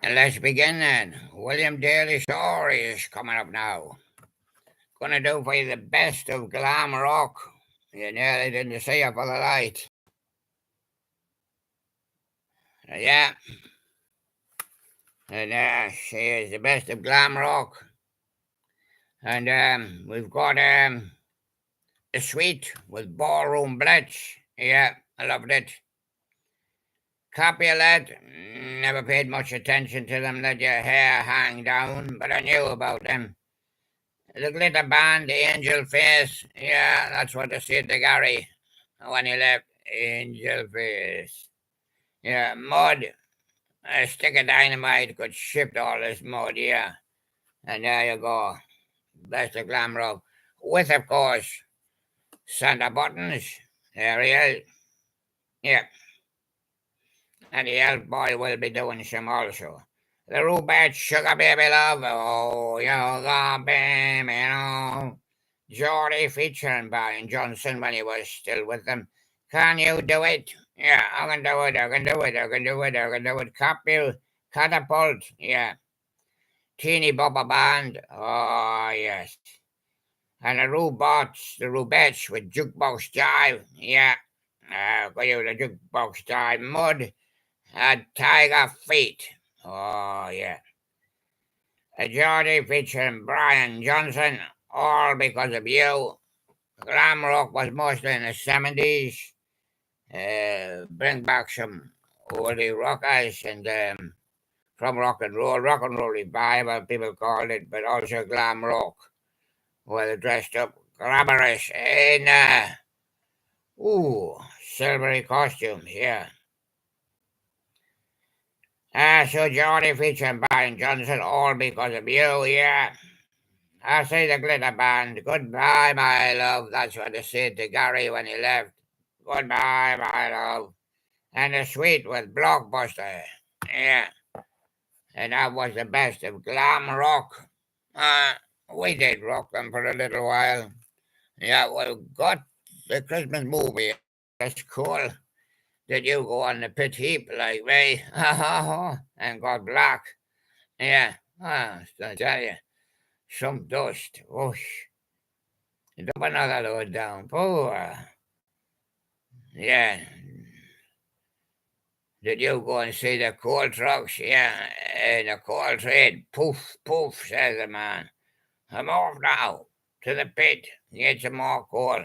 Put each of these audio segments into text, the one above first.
Let's begin then. William Daly story is coming up now. Gonna do for you the best of Glamrock. You nearly didn't see it for the light. Yeah, and she is the best of Glamrock. And we've got a suite with ballroom blitz. Yeah, I loved it. Capulet, never paid much attention to them, let your hair hang down, but I knew about them. The glitter band, the angel face, yeah, that's what I said to Gary when he left. Angel face. Yeah, mud. A stick of dynamite could shift all this mud, yeah. And there you go. Best of Glamrock. With, of course, Santa Buttons. There he is. Yeah. And the Elfboy will be doing some also. The Rubet Sugar Baby Love. Oh, you got baby, you know. Geordie featuring Brian Johnson when he was still with them. Can you do it? Yeah, I can do it, I can do it, I can do it, I can do it. Capil, Catapult, yeah. Teeny Bopper Band, oh yes. And the Rubettes with Jukebox Jive, yeah. Got you the Jukebox Jive. Mud, Tiger Feet, oh yeah. A Geordie featuring Brian Johnson, all because of you. Glamrock was mostly in the 70s. Bring back some oldie rockers and from rock and roll revival, people called it, but also glam rock, where they dressed up glamorous in silvery costumes, yeah. So Johnny featuring Brian Johnson, all because of you, yeah. I say the glitter band, goodbye, my love. That's what they said to Gary when he left. Goodbye, my love. And the suite was Blockbuster. Yeah. And that was the best of glam rock. We did rock them for a little while. Yeah, we got the Christmas movie. That's cool. Did you go on the pit heap like me? And got black. Yeah. I tell you, some dust. Whoosh. Drop another load down. Poor. Yeah. Did you go and see the coal trucks? Yeah, in the coal trade. Poof, poof, says the man. I'm off now to the pit. Get some more coal.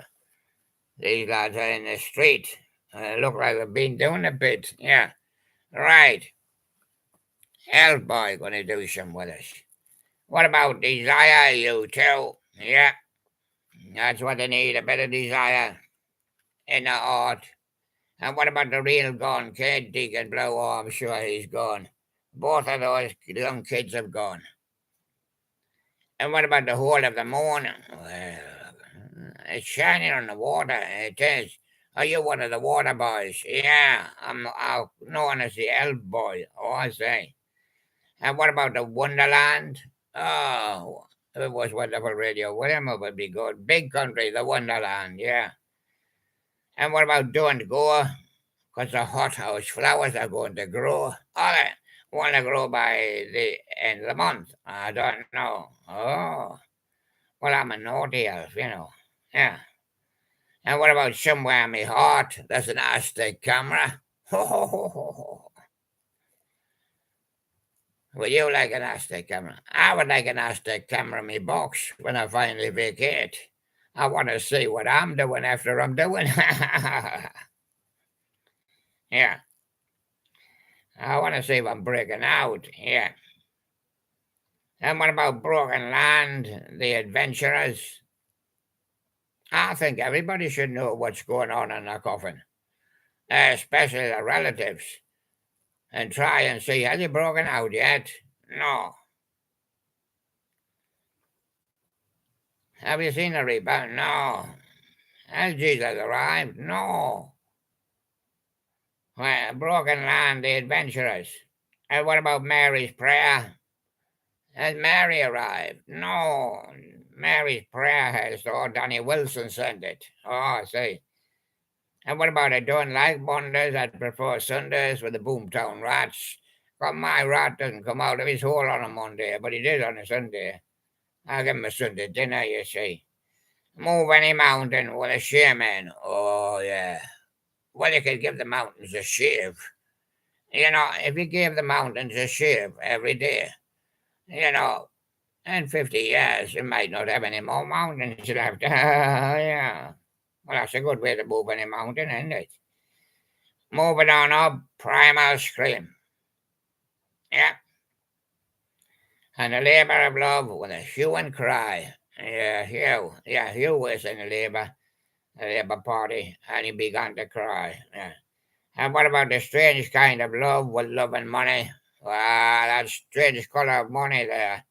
These lads are in the street. Look like they've been doing the pit. Yeah, right. Elfboy gonna do some with us. What about desire, you two? Yeah, that's what they need, a bit of desire in the art. And what about the real gun kid, Deacon Blow? Oh, I'm sure he's gone. Both of those young kids have gone. And what about the whole of the moon? Well, it's shining on the water. It is. Are you one of the water boys? Yeah, I'm known as the Elf Boy. Oh, I say. And what about the Wonderland? Oh, it was wonderful radio. Whatever would be good. Big country, the Wonderland, yeah. And what about doing go? Because the hothouse flowers are going to grow. Oh, they want to grow by the end of the month. I don't know. Oh, well, I'm a naughty elf, you know. Yeah. And what about somewhere in my heart? There's an Aztec camera. Would you like an Aztec camera? I would like an Aztec camera in my box when I finally vacate. I want to see what I'm doing after I'm doing. Yeah. I want to see if I'm breaking out. Yeah. And what about Broken Land, the adventurers? I think everybody should know what's going on in a coffin, especially the relatives, and try and see, has he broken out yet? No. Have you seen the rebound? No. Has Jesus arrived? No. Well, Broken Land, the adventurers. And what about Mary's prayer? Has Mary arrived? No. Mary's prayer has, oh, Danny Wilson sent it. Oh, I see. And what about I don't like Mondays? I prefer Sundays with the Boomtown Rats 'Cause my rat doesn't come out of his hole on a Monday, but he did on a Sunday. I give him a Sunday dinner, you see. Move any mountain with a shaman. Oh, yeah. Well, you could give the mountains a shave. You know, if you gave the mountains a shave every day, you know, in 50 years, you might not have any more mountains left. Yeah. Well, that's a good way to move any mountain, isn't it? Moving on up, primal scream. Yeah. And the labour of love with a hue and cry. Yeah, Hugh. Yeah, Hugh was in the Labour Party, and he began to cry. Yeah. And what about the strange kind of love with love and money? Well, that strange colour of money there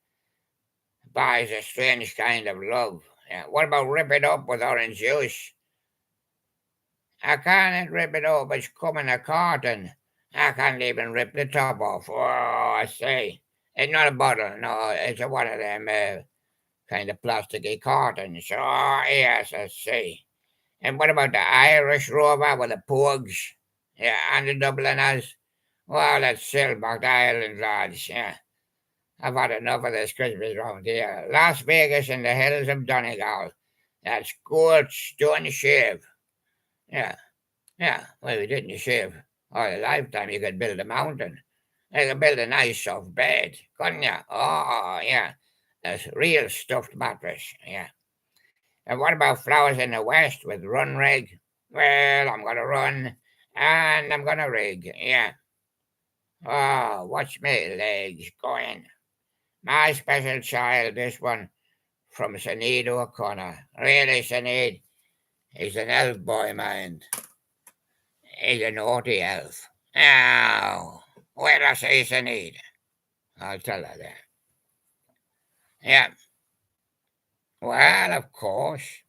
buys a strange kind of love. Yeah. What about rip it up with orange juice? I can't rip it up, it's come in a carton. I can't even rip the top off. Oh, I say. It's not a bottle, no, it's one of them kind of plasticky cartons. Oh, yes, I see. And what about the Irish rover with the pugs? Yeah, and the Dubliners? Well, that's Silbach Island, lads, yeah. I've had enough of this Christmas round here. Las Vegas and the hills of Donegal. That's scorched stone shave. Yeah, yeah. Well, we didn't shave all a lifetime. You could build a mountain. You could build a nice soft bed, couldn't you? Oh, yeah. A real stuffed mattress, yeah. And what about flowers in the west with run rig? Well, I'm gonna run and I'm gonna rig, yeah. Oh, watch me legs going. My special child, this one from Sinead O'Connor. Really, Sinead, he's an elf boy, mind. He's a naughty elf. Now, where I say Sinead? I'll tell her that. Yeah, well, of course.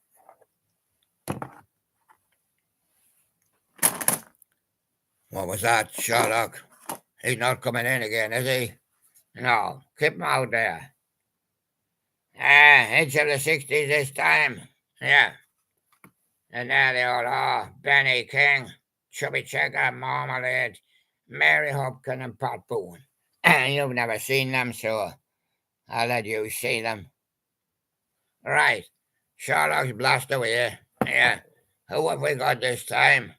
What was that, Sherlock? He's not coming in again, is he? No, keep him out there. Into the 60s this time. Yeah. And there they all are. Benny King, Chubby Checker, Marmalade, Mary Hopkin and Pat Boone. You've never seen them, so I'll let you see them. Right. Sherlock's blast away. Yeah. Who have we got this time?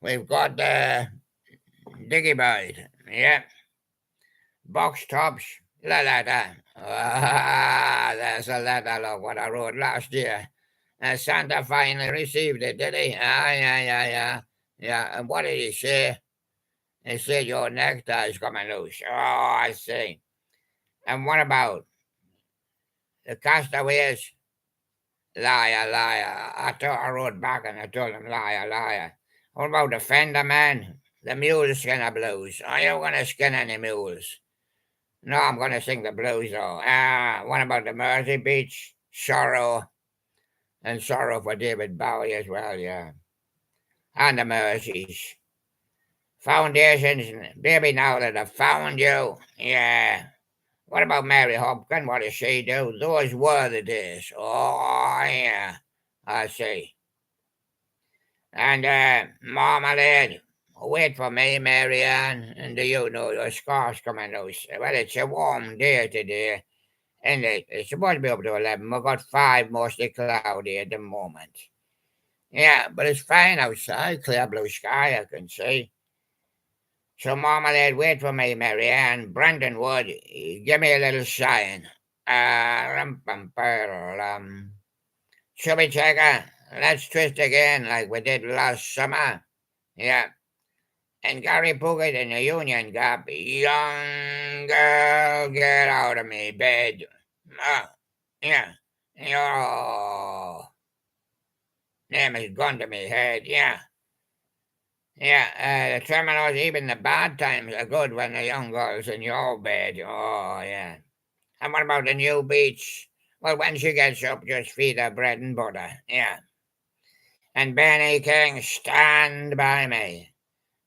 We've got Diggy Bird. Yeah. Box tops. La la da. Ah, that's a letter of what I wrote last year. Santa finally received it, did he? Ah, yeah, yeah, yeah. Yeah, and what did he say? He said your necktie's coming loose. Oh, I see. And what about the castaways? Liar, liar. I wrote back and I told him, liar, liar. What about the fender man? The mule skinner blues. Are you going to skin any mules? No, I'm going to sing the blues, though. What about the Mersey Beach? Sorrow. And sorrow for David Bowie as well, yeah. And the Merseys. Foundations, baby, now that I've found you. Yeah. What about Mary Hopkin? What does she do? Those were the days. Oh, yeah. I see. And, Marmalade. Wait for me, Marianne. And do you know your scarf's coming loose? Well, it's a warm day today. And it's supposed to be up to 11. We've got 5, mostly cloudy at the moment. Yeah, but it's fine outside. Clear blue sky, I can see. So, Marmalade, wait for me, Marianne. Brendan Wood, give me a little sign. Chubby Checker, let's twist again like we did last summer. Yeah. And Gary Puckett in the Union Gap. Young girl, get out of me bed. Yeah. Your name is gone to me head. Yeah. Yeah, the terminals, even the bad times are good when the young girl's in your bed. Oh, yeah. And what about the new beach? Well, when she gets up, just feed her bread and butter. Yeah. And Benny King, stand by me.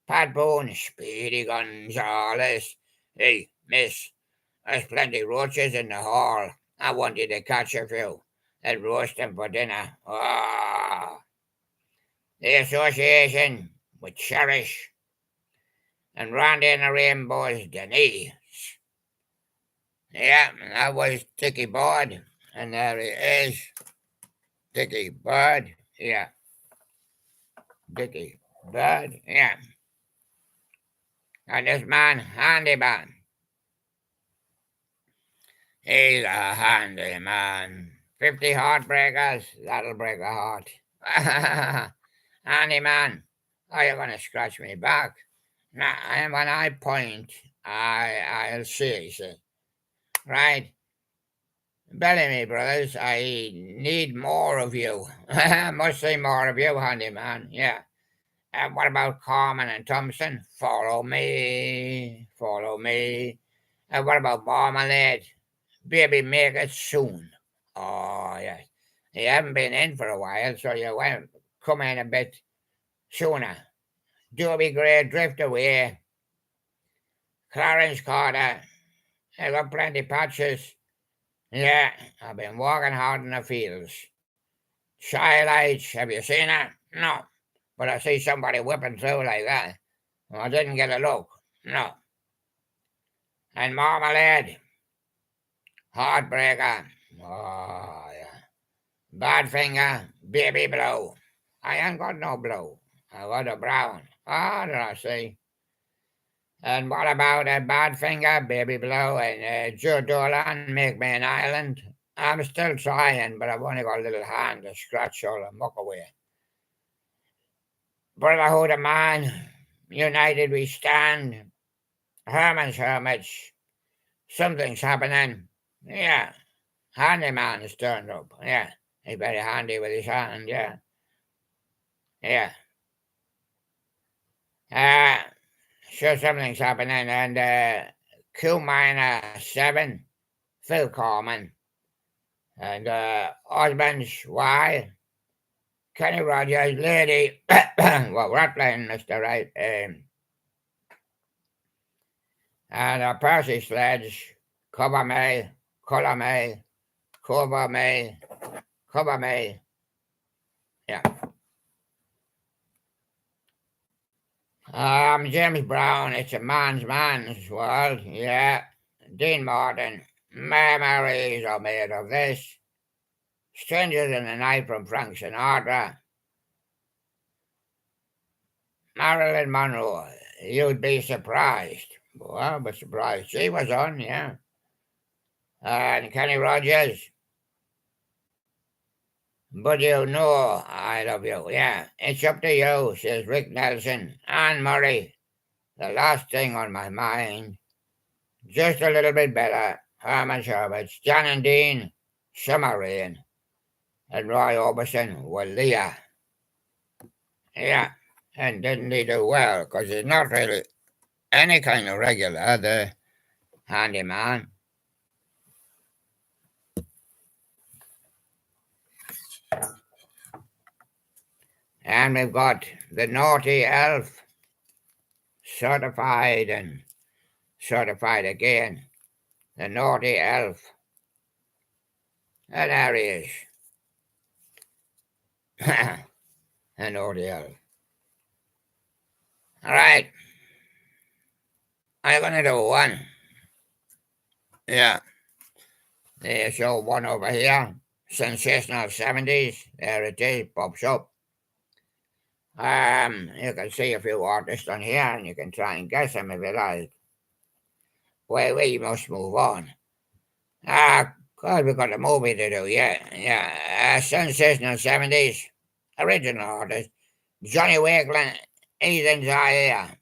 Pat Boone, Speedy Gonzales. Hey, miss, there's plenty roaches in the hall. I want you to catch a few and roast them for dinner. Ah. The association with Cherish. and round in the rainbow's Denise. Yeah, that was Dickie Bird, and there he is, Dickie Bird. Yeah, Dickie Bird. Yeah, and this man, handyman. He's a handy man. 50 heartbreakers, that'll break a heart. Handyman, are you going to scratch me back? Nah, and when I point, I'll see. Right? Bellamy brothers, I need more of you. Must see more of you, handyman. Yeah. And what about Carmen and Thompson? Follow me. Follow me. And what about Marmalade? Baby, make it soon. Oh, yes. You haven't been in for a while, so you won't come in a bit sooner. Doobie Gray, drift away. Clarence Carter, I got plenty patches. Yeah, I've been walking hard in the fields. Shy have you seen her? No. But I see somebody whipping through like that. Well, I didn't get a look. No. And Marmalade. Heartbreaker. Oh, yeah. Badfinger. Baby blow. I ain't got no blow. I got a brown. Ah, did I see? And what about a Badfinger, Baby Blow, and Joe Dolan, Make Me an Island? I'm still trying, but I've only got a little hand to scratch all the muck away. Brotherhood of Man, united we stand. Herman's Hermits, something's happening. Yeah, handyman is turned up. Yeah, he's very handy with his hand. Yeah, yeah. Sure, something's happening. And Q minor 7, Phil Coleman, and Osmond's Y, Kenny Rogers, Lady. Well, we're playing Mr. Right. And Percy Sledge, Cover Me, Color Me, Cover Me, Cover Me. Yeah. James Brown, It's a Man's World. Yeah. Dean Martin, Memories are made of this. Strangers in the Night from Frank Sinatra. Marilyn Monroe, You'd Be Surprised. Well, but surprised she was on, yeah. And Kenny Rogers, But You Know I Love You, yeah. It's Up to You, says Rick Nelson. Anne Murray, The Last Thing on My Mind. Just a Little Bit Better, Herman Sherwood. John and Dean, Summer Rain. And Roy Orbison, Leah. Yeah, and didn't he do well? Because he's not really any kind of regular, the handyman. And we've got the Naughty Elf, certified and certified again. The Naughty Elf. And there he is. The Naughty Elf. All right. I'm going to do one. Yeah. There's show one over here. Sensational 70s. There it is. Pops up. You can see a few artists on here, and you can try and guess them if you like. Well, we must move on. God, we've got a movie to do, yeah. Sensational 70s, original artist. Johnny Wakeland, Ethan Zaire.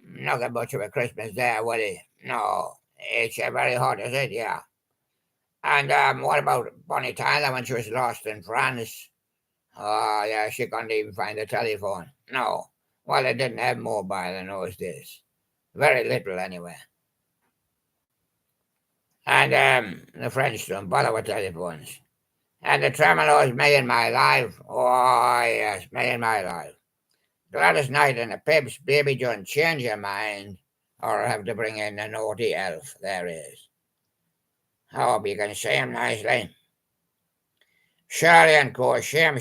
Not got much of a Christmas there, would he? No, it's very hot, is it? Yeah. And what about Bonnie Tyler when she was lost in France? Oh, yeah, she couldn't even find the telephone. No. Well, they didn't have mobile in those days. Very little, anyway. And the French don't bother with telephones. And the Tremolos, Me in My Life. Oh, yes, Me in My Life. Gladys Knight and the Pips, Baby John, Change Your Mind, or have to bring in the Naughty Elf. There is. I hope you can say him nicely. Shirley and Co. Shame.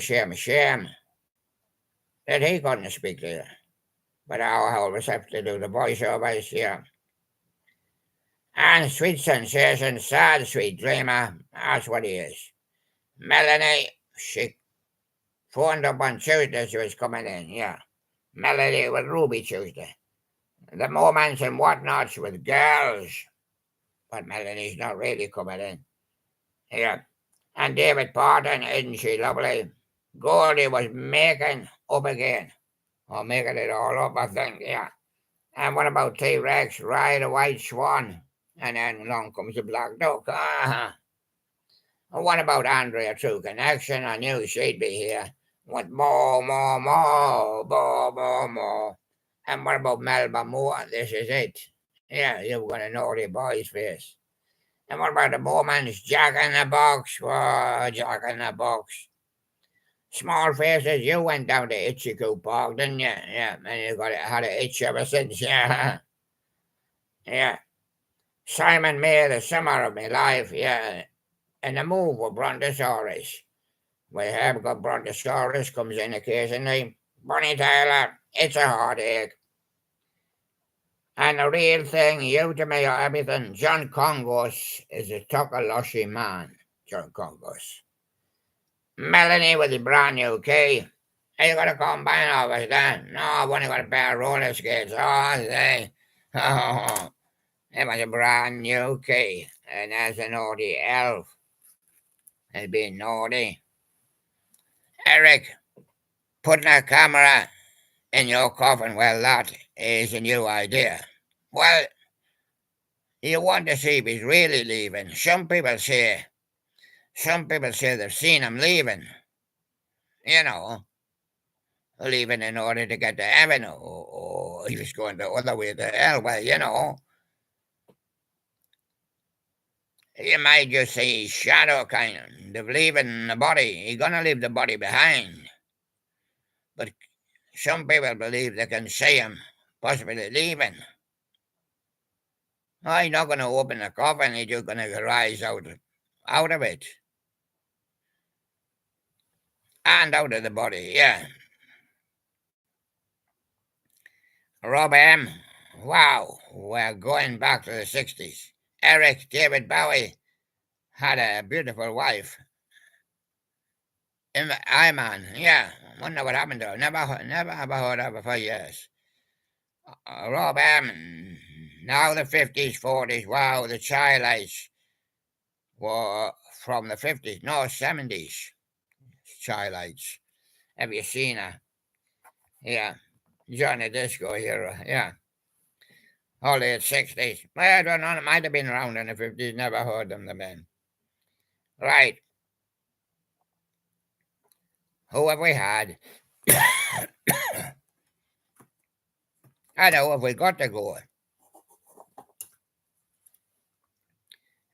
That he couldn't speak to you. but I always have to do the voiceovers, yeah. And sweet sensation, sad sweet dreamer, that's what he is. Melanie, she phoned up on Tuesday, she was coming in, yeah. Melody with Ruby Tuesday. The moments and whatnots with girls, but Melanie's not really coming in, yeah. And David Parton, isn't she lovely? Goldie was making up again, or making it all up, I think, yeah. And what about T Rex, Ride a White Swan? And then along comes the Black Duck. And what about Andrea True Connection? I knew she'd be here. With more, more, more, more, more, more. And what about Melba Moore? This is it. Yeah, you're going to know the boy's face. And what about the Bowman's Jack in the Box? Whoa, Jack in the Box. Small faces, you went down to Ichiku Park, didn't you? Yeah, and you had an itch ever since, yeah. Yeah. Simon May, the summer of my life, yeah. And the move with Brontosaurus. We have got Brontosaurus, comes in occasionally. Bonnie Tyler, it's a heartache. And the real thing, you to me are everything. John Congos is a Tokalushi man, John Congos. Melanie with the brand new key. Are you going to combine all of us then? No, I've only got a pair of roller skates. Oh, I say. Oh, it was a brand new key. And there's a naughty elf. Has been naughty. Eric, putting a camera in your coffin, well, that is a new idea. Well, you want to see if he's really leaving. Some people say they've seen him leaving. You know, leaving in order to get to heaven, or he was going the other way to hell. Well, you might just see his shadow kind of leaving the body. He's going to leave the body behind. But some people believe they can see him possibly leaving. Oh, he's not going to open the coffin, he's just going to rise out of it. And out of the body, yeah. Rob M. Wow, we're going back to the 60s. Eric David Bowie had a beautiful wife. Man, yeah. Wonder what happened to her. Never ever heard of her for years. Rob M. Now the 50s, 40s. Wow, the Chilites were from the 50s, no, 70s. Chilites. Have you seen her? Yeah. Johnny Disco era, yeah. All the 60s. Well, I don't know, it might have been around in the 50s. Never heard them, the men. Right. Who have we had? I know if we got to go.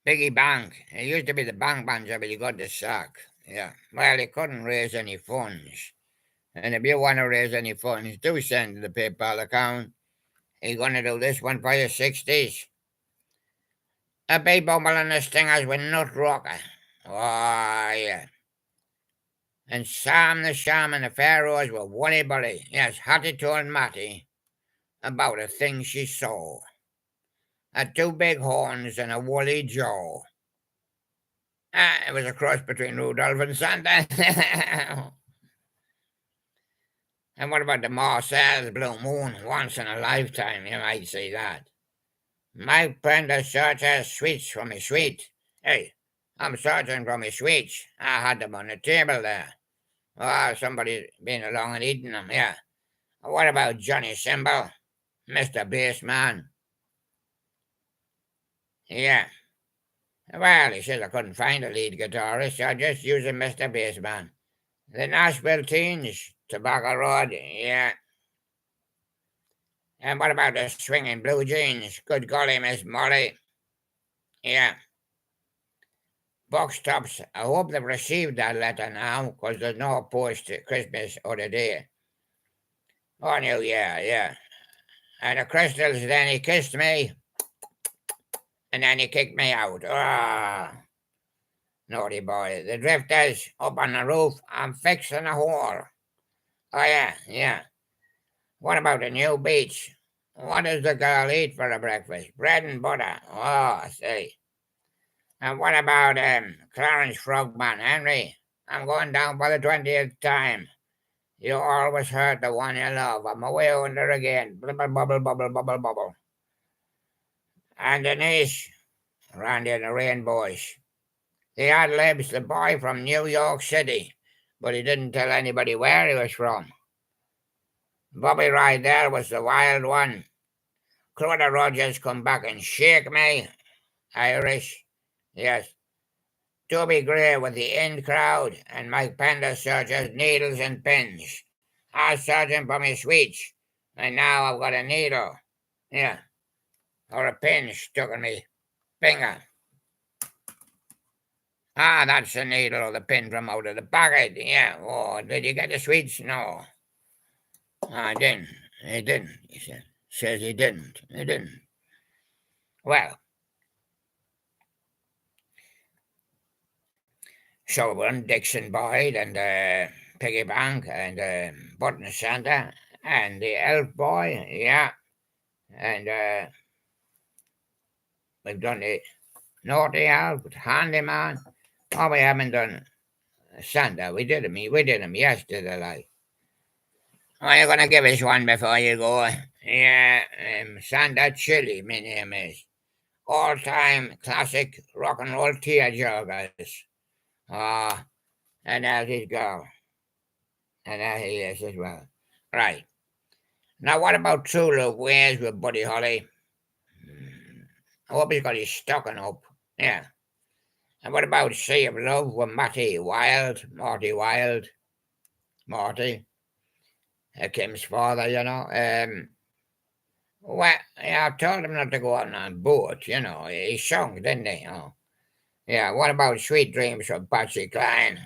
Biggie Bank. It used to be the bank manager, but he got the sack. Yeah. Well, he couldn't raise any funds. And if you want to raise any funds, do send to the PayPal account. He's going to do this one for your 60s. A big bumble and the stingers with Nut Rocker. Oh, yeah. And Sam the Shaman, the Pharaohs were Wally Bully. Yes, Hattie told Matty about a thing she saw. Two big horns and a woolly jaw. It was a cross between Rudolph and Santa. And what about the Marcel's Blue Moon? Once in a lifetime, you might say that. My friend searches sweets for me sweet. Hey, I'm searching for me sweets. I had them on the table there. Oh, somebody's been along and eaten them, yeah. What about Johnny Symbol? Mr. Bassman? Yeah. Well, he says I couldn't find a lead guitarist, so I just used Mr. Bassman. The Nashville Teens, Tobacco Road, yeah. And what about the swinging blue jeans? Good golly, Miss Molly. Yeah. Box tops, I hope they've received that letter now, because there's no post Christmas or the day. Oh, no, yeah. And the crystals, then he kissed me, and then he kicked me out. Ah, naughty boy. The drifters up on the roof, I'm fixing a hole. Oh, yeah. What about the new beach? What does the girl eat for a breakfast? Bread and butter. Oh, I see. And what about Clarence Frogman, Henry? I'm going down for the 20th time. You always hurt the one you love. I'm away under again. Bubble, bubble, bubble, bubble, bubble. And Denise, Randy and the Rainbows. The ad libs the boy from New York City, but he didn't tell anybody where he was from. Bobby right there was the wild one. Crowder Rogers come back and shake me. Irish. Yes. Toby Gray with the in crowd, and Mike Pender searches needles and pins. I was searching for my switch, and now I've got a needle. Yeah. Or a pin stuck in me finger. Ah, that's the needle or the pin from out of the pocket. Yeah. Oh, did you get the switch? No. I didn't. He didn't, he said. Says he didn't. He didn't. Well, Sullivan, Dixon Boyd, and Piggy Bank, and Button Santa, and the Elfboy, yeah. And we've done the Naughty Elf, Handyman. Oh, we haven't done Santa. We did him yesterday, like. Are you going to give us one before you go? Yeah, Santa Chili, my name is. All-time classic rock and roll tearjerkers. Ah, and there's his girl. And there he is as well. Right. Now, what about True Love Ways with Buddy Holly? I hope he's got his stocking up. Yeah. And what about Sea of Love with Marty Wilde? Marty. Kim's father, you know. Well, yeah, I told him not to go out on a boat, you know. He sung, didn't he? Oh. Yeah, what about Sweet Dreams of Patsy Cline?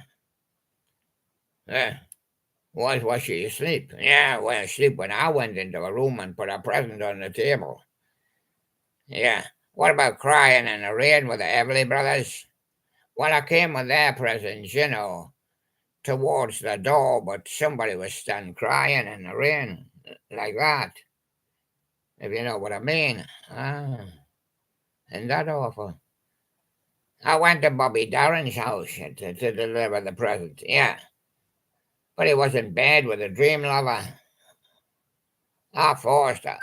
Was she asleep? Yeah, well, asleep when I went into a room and put a present on the table. Yeah. What about Crying in the Rain with the Everly Brothers? Well, I came with their presents, you know, towards the door, but somebody was standing crying in the rain like that, if you know what I mean. Ah, isn't that awful? I went to Bobby Darren's house to deliver the present, yeah. But he was in bed with a dream lover. I forced her.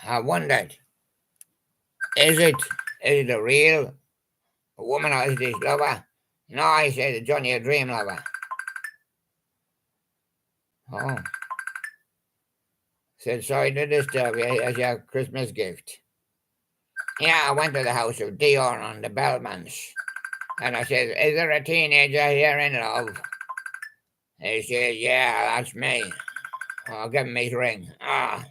I wondered, is it a real woman or is it his lover? No, I said it's only a dream lover. Oh. Said, sorry to disturb you as your Christmas gift. Yeah, I went to the house of Dion on the Bellmans. And I said, is there a teenager here in love? He said, yeah, that's me. I'll give him his ring. Ah.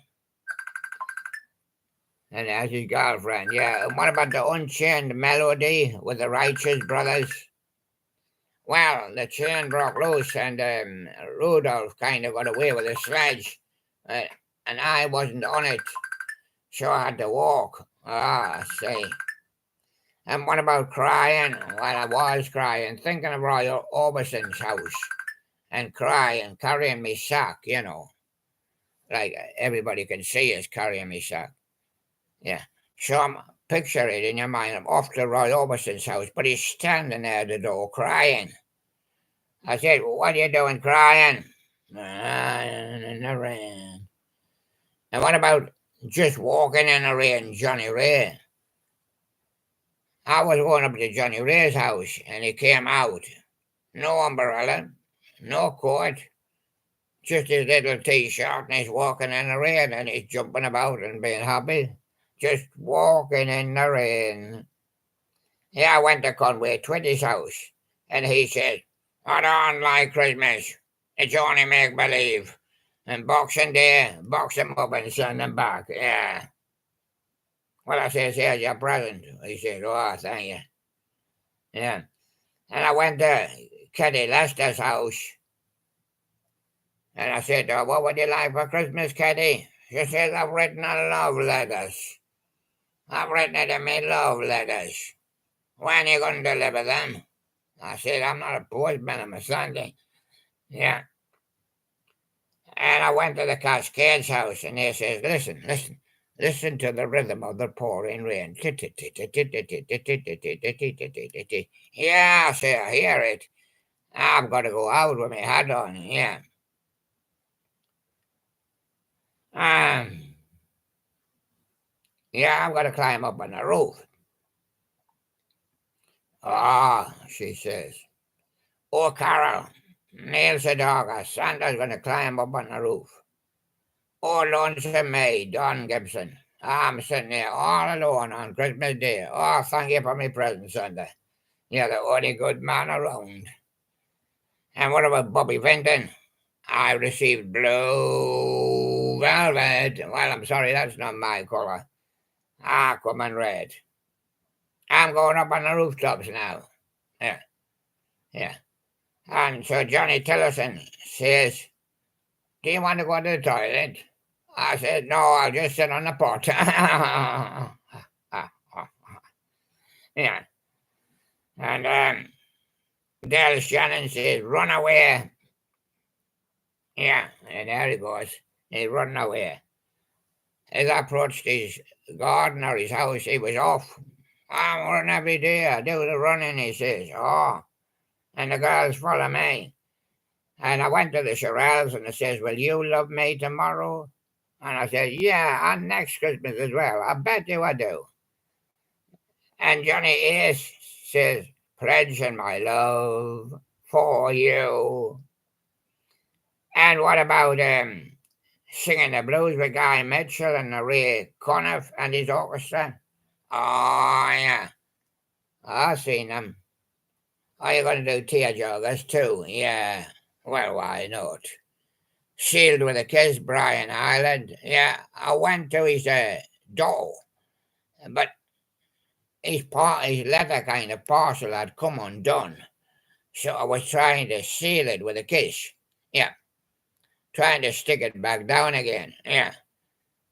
And that's his girlfriend, yeah. And what about the Unchained Melody with the Righteous Brothers? Well, the chain broke loose and Rudolph kind of got away with a sledge. And I wasn't on it, so I had to walk. Ah, I see. And what about crying? Well, I was crying, thinking of Roy Orbison's house, and crying, carrying me sack, you know. Like everybody can see us carrying me sack. Yeah. So picture it in your mind. I'm off to Roy Orbison's house, but he's standing there at the door crying. I said, what are you doing crying? In the rain. And what about just walking in the rain, Johnny Ray? I was going up to Johnny Ray's house and he came out. No umbrella, no coat, just his little t-shirt and he's walking in the rain and he's jumping about and being happy. Just walking in the rain. Yeah, I went to Conway Twitty's house and he said, I don't like Christmas. It's only make-believe. And Boxing Day, box them up and send them back. Yeah. Well, I says, here's your present. He said, oh, thank you. Yeah. And I went to Kitty Lester's house. And I said, oh, what would you like for Christmas, Kitty? She said, I've written a love letters. I've written it in my love letters. When are you going to deliver them? I said, I'm not a postman, I'm a Sunday. Yeah. And I went to the Cascades house, and he says, listen to the rhythm of the pouring rain. Yeah, I say, I hear it. I've got to go out with my hat on, yeah. Um, yeah, I've got to climb up on the roof. Ah, she says. Oh, Carol, Neil said, Santa's going to climb up on the roof. Oh, lonesome me, Don Gibson. I'm sitting here all alone on Christmas Day. Oh, thank you for my present, Santa. You're the only good man around. And what about Bobby Vinton? I received blue velvet. Well, I'm sorry, that's not my colour. Aquaman red. I'm going up on the rooftops now. Yeah, yeah. And so Johnny Tillotson says, do you want to go to the toilet? I said, no, I'll just sit on the porch. Yeah. And Dale Shannon says, run away. Yeah, and there he goes. He's running away. As I approached his garden or his house, he was off. I'm running every day. I do the running, he says. Oh, and the girls follow me. And I went to the Shirelles and I says, will you love me tomorrow? And I said, yeah, and next Christmas as well. I bet you I do. And Johnny Ace says, pledging my love for you. And what about singing the blues with Guy Mitchell and Ray Conniff and his orchestra? Oh, yeah. I've seen them. Are you going to do Tearjoggers too? Yeah. Well, why not? Sealed with a Kiss, Brian Island. Yeah, I went to his door, but his letter kind of parcel had come undone. So I was trying to seal it with a kiss. Yeah. Trying to stick it back down again. Yeah.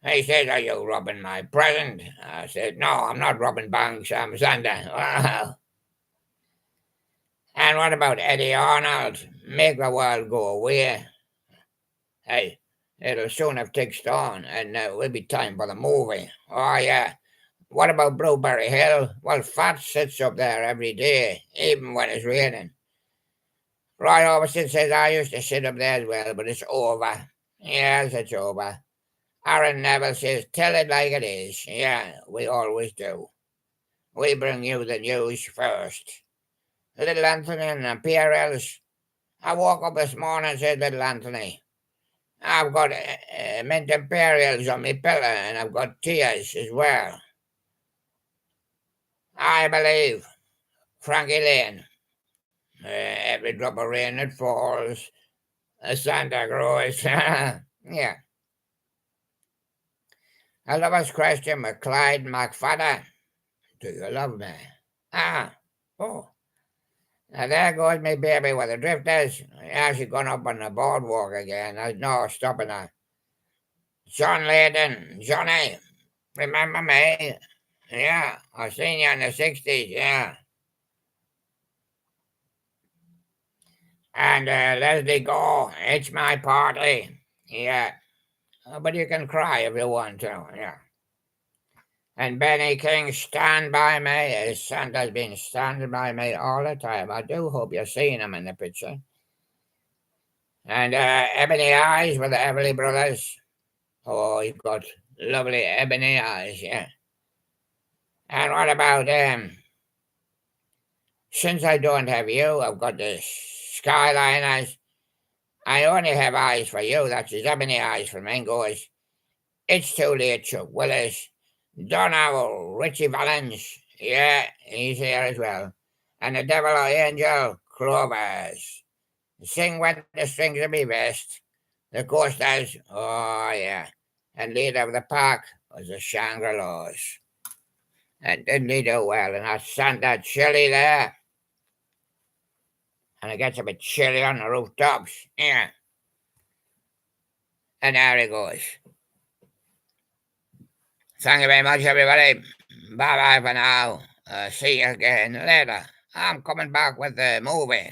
He says, are you robbing my present? I said, no, I'm not robbing banks. I'm Santa. Well, and what about Eddie Arnold? Make the world go away. Hey, it'll soon have ticked on, and it'll be time for the movie. Oh, yeah. What about Blueberry Hill? Well, Fat sits up there every day, even when it's raining. Roy Orbison says, I used to sit up there as well, but it's over. Yes, it's over. Aaron Neville says, tell it like it is. Yeah, we always do. We bring you the news first. Little Anthony and PRLs. I woke up this morning, said Little Anthony. I've got mint imperials on my pillow and I've got tears as well. I believe Frankie Lane. Every drop of rain that falls, Santa grows. Yeah. A lover's question with Clyde McFadden. Do you love me? Oh. Now there goes my baby with the drifters. Yeah, she's gone up on the boardwalk again. There's no stopping her. John Layden, Johnny, remember me? Yeah, I seen you in the 60s, yeah. And Leslie Gore, it's my party. Yeah. But you can cry if you want to, yeah. And Benny King, stand by me. His Santa's been standing by me all the time. I do hope you're seeing him in the picture. And Ebony Eyes with the Everly Brothers. Oh, he's got lovely ebony eyes, yeah. And what about since I don't have you, I've got the Skyliners. I only have eyes for you. That's his ebony eyes from Engels. It's too late, Chuck Willis. Don Owl, Richie Valens. Yeah, he's here as well. And the Devil or Angel, Clovers. Sing when the strings will be best. The Coasters, oh yeah. And leader of the pack was the Shangri-Las. And didn't he do well? And I sent that chilly there. And it gets a bit chilly on the rooftops. Yeah. And there he goes. Thank you very much, everybody. Bye-bye for now. See you again later. I'm coming back with the movie.